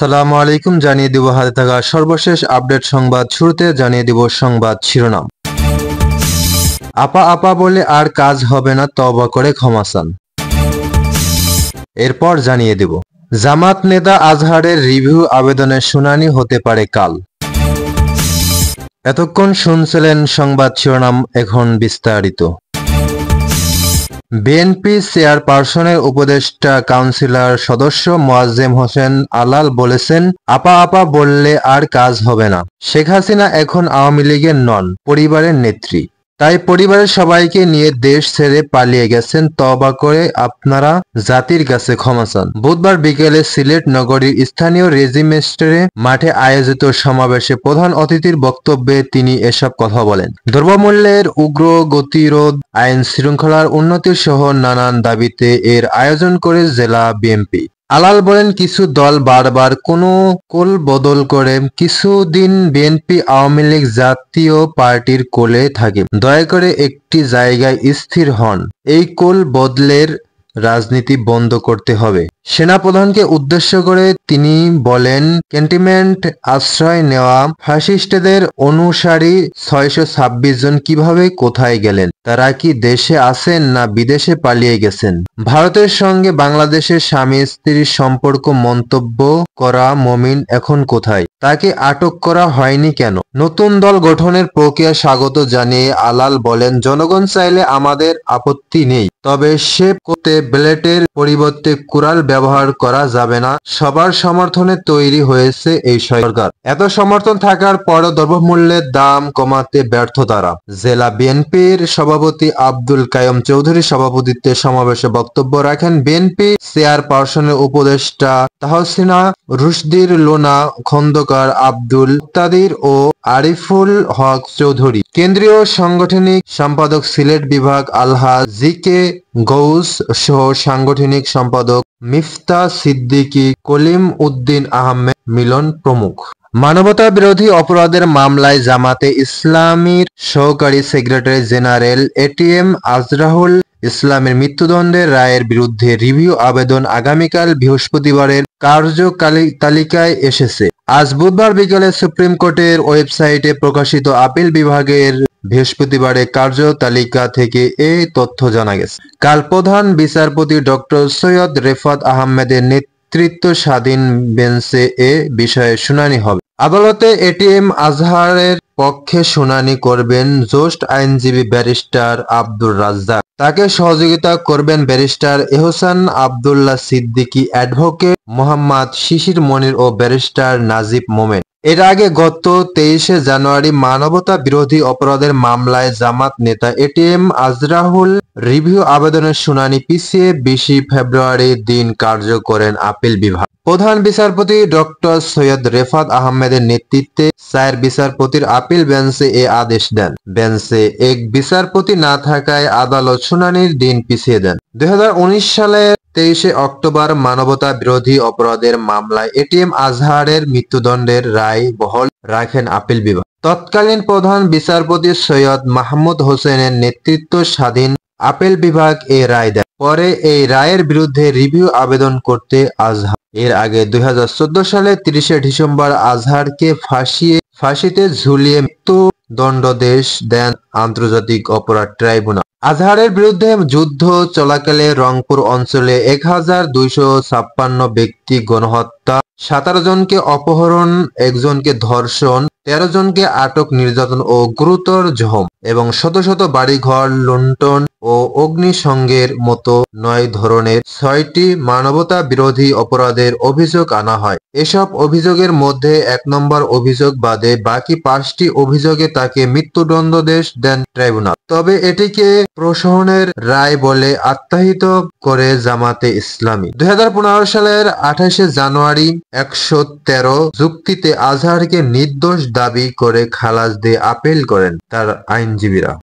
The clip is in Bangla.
আসসালামু আলাইকুম। জানিয়ে দিব হাতে থাকা সর্বশেষ আপডেট সংবাদ। শুরুতে জানিয়ে দিব সংবাদ শিরোনাম। আপা আপা বলে আর কাজ হবে না, তওবা করে ক্ষমা চান। এরপর জানিয়ে দিব জামাত নেতা আজহারের রিভিউ আবেদনের শুনানি হতে পারে কাল। এতক্ষণ শুনছিলেন সংবাদ শিরোনাম, এখন বিস্তারিত। বিএনপি চেয়ারপারসনের উপদেষ্টা কাউন্সিলর সদস্য মোয়াজ্জেম হোসেন আলাল বলেছেন, আপা আপা বললে আর কাজ হবে না। শেখ হাসিনা এখন আওয়ামী লীগের নন, পরিবারের নেত্রী। তাই পরিবারের সবাইকে নিয়ে দেশ ছেড়ে পালিয়ে গেছেন। তওবা করে আপনারা জাতির কাছে ক্ষমা চান। বুধবার বিকেলে সিলেট নগরীর স্থানীয় রেজিমেন্টারি মাঠে আয়োজিত সমাবেশে প্রধান অতিথির বক্তব্যে তিনি এসব কথা বলেন। দ্রব্যমূল্যের উগ্র গতিরোধ, আইন শৃঙ্খলার উন্নতি সহ নানান দাবিতে এর আয়োজন করে জেলা বিএনপি। আলাল বলেন, কিছু দল বারবার কোনো কোল বদল করে। কিছুদিন বিএনপি আওয়ামী লীগ জাতীয় পার্টির কোলে থাকে। দয়া করে একটি জায়গায় স্থির হন। এই কোল বদলের রাজনীতি বন্ধ করতে হবে। সেনাপ্রধানকে উদ্দেশ্য করে তিনি বলেন, ক্যান্টনমেন্ট আশ্রয় নেওয়া ফ্যাসিস্টদের অনুসারী ৬২৬ জন কিভাবে কোথায় গেলেন? তারা কি দেশে আছেন না বিদেশে পালিয়ে গেছেন? ভারতের সঙ্গে বাংলাদেশের স্বামী স্ত্রীর সম্পর্ক মন্তব্য করা মমিন এখন কোথায়? তাকে আটক করা হয়নি কেন? নতুন দল গঠনের প্রক্রিয়া স্বাগত জানিয়ে আলাল বলেন, জনগণ চাইলে আমাদের আপত্তি নেই, তবে শেভ করতে ব্লেডের পরিবর্তে কুড়াল ব্যবহার করা যাবে না। সবার সমর্থনে তৈরি হয়েছে এই সরকার। এত সমর্থন থাকার পরও দ্রব্যমূল্যের দাম কমাতে ব্যর্থ তারা। জেলা বিএনপির সভাপতি আব্দুল কাইয়ুম চৌধুরীর সভাপতিত্বে সমাবেশে বক্তব্য রাখেন বিএনপি চেয়ারপারসনের উপদেষ্টা তাহসিনা রুশদীর লোনা খন্দকার, আব্দুল মুক্তাদির ও আরিফুল হক চৌধুরী। কেন্দ্রীয় সাংগঠনিক সম্পাদক সিলেট বিভাগ আলহাজ জি কে গৌস সহ সাংগঠনিক সম্পাদক মিফতা সিদ্দিকী, কলিম উদ্দিন আহমেদ মিলন প্রমুখ। মানবতা বিরোধী অপরাধের মামলায় জামাতে ইসলামীর সহকারী সেক্রেটারি জেনারেল এটিএম আজহারুল ইসলামের মৃত্যুদণ্ডের রায়ের বিরুদ্ধে রিভিউ আবেদন আগামীকাল বৃহস্পতিবারের কার্যতালিকায় এসেছে। আজ বুধবার বিকেলে সুপ্রিম কোর্টের ওয়েবসাইটে প্রকাশিত আপিল বিভাগের বৃহস্পতিবারের কার্যতালিকা থেকে এ তথ্য জানা গেছে। কাল প্রধান বিচারপতি ডক্টর সৈয়দ রেফাত আহমেদের নেতৃত্বাধীন বেঞ্চে এ বিষয়ে শুনানি হবে। আদালতে এটিএম আজহারের পক্ষে শুনানি করবেন জ্যেষ্ঠ আইনজীবী ব্যারিস্টার আব্দুর রাজ্জাক। তাকে সহযোগিতা করবেন ব্যারিস্টার এহসান আব্দুল্লাহ সিদ্দিকী, অ্যাডভোকেট মোহাম্মদ শিশির মনির ও ব্যারিস্টার নাজিব মোমেন। এর আগে গত ২৩শে জানুয়ারি মানবতা বিরোধী অপরাধের মামলায় জামাত নেতা এটিএম আজহারুল রিভিউ আবেদনের শুনানি পিছিয়ে ২০ ফেব্রুয়ারি দিন ধার্য করেন আপিল বিভাগ। প্রধান বিচারপতি ডক্টর সৈয়দ রেফাত আহমেদের নেতৃত্বে ৪ বিচারপতির আপিল বেঞ্চে এ আদেশ দেন। বেঞ্চে এক বিচারপতি না থাকায় আদালত শুনানির দিন পিছিয়ে দেন। ২০১৯ সালের ২৩শে অক্টোবর মানবতা বিরোধী অপরাধের মামলায় এটিএম আজহারের মৃত্যুদণ্ডের রায় বহাল রাখেন আপিল বিভাগ। তৎকালীন প্রধান বিচারপতি সৈয়দ মাহমুদ হোসেনের নেতৃত্বাধীন আপিল বিভাগ এ রায় দেন। পরে এই রায়ের বিরুদ্ধে রিভিউ আবেদন করতে আজহার। এর আগে ২০১৪ সালে ৩০শে ডিসেম্বর আজহারকে ফাঁসিতে ঝুলিয়ে মৃত্যুদণ্ডাদেশ দেন আন্তর্জাতিক অপরাধ ট্রাইব্যুনাল। আজহারের বিরুদ্ধে যুদ্ধ চলাকালে রংপুর অঞ্চলে ১,২৫৬ ব্যক্তি গণহত্যা, ১৭ জনকে অপহরণ, ১ জনকে ধর্ষণ, ১৩ জনকে আটক, নির্যাতন ও গুরুতর জখম এবং শত শত বাড়িঘর লুণ্ঠন ও অগ্নিসংযোগের মতো ৯ ধরনের ৬টি মানবতা বিরোধী অপরাধের অভিযোগ আনা হয়। এসব অভিযোগের মধ্যে ১ নম্বর অভিযোগ বাদে বাকি ৫টি অভিযোগে তাকে মৃত্যুদণ্ডাদেশ দেন ট্রাইব্যুনাল। তবে এটিকে প্রহসনের রায় বলে আখ্যায়িত করে জামাতে ইসলামী। ২০১৫ সালের ২৮শে জানুয়ারি ১১৩ যুক্তিতে আজহারকে নির্দোষ দাবি করে খালাস দিয়ে আপিল করেন তার আইনজীবীরা।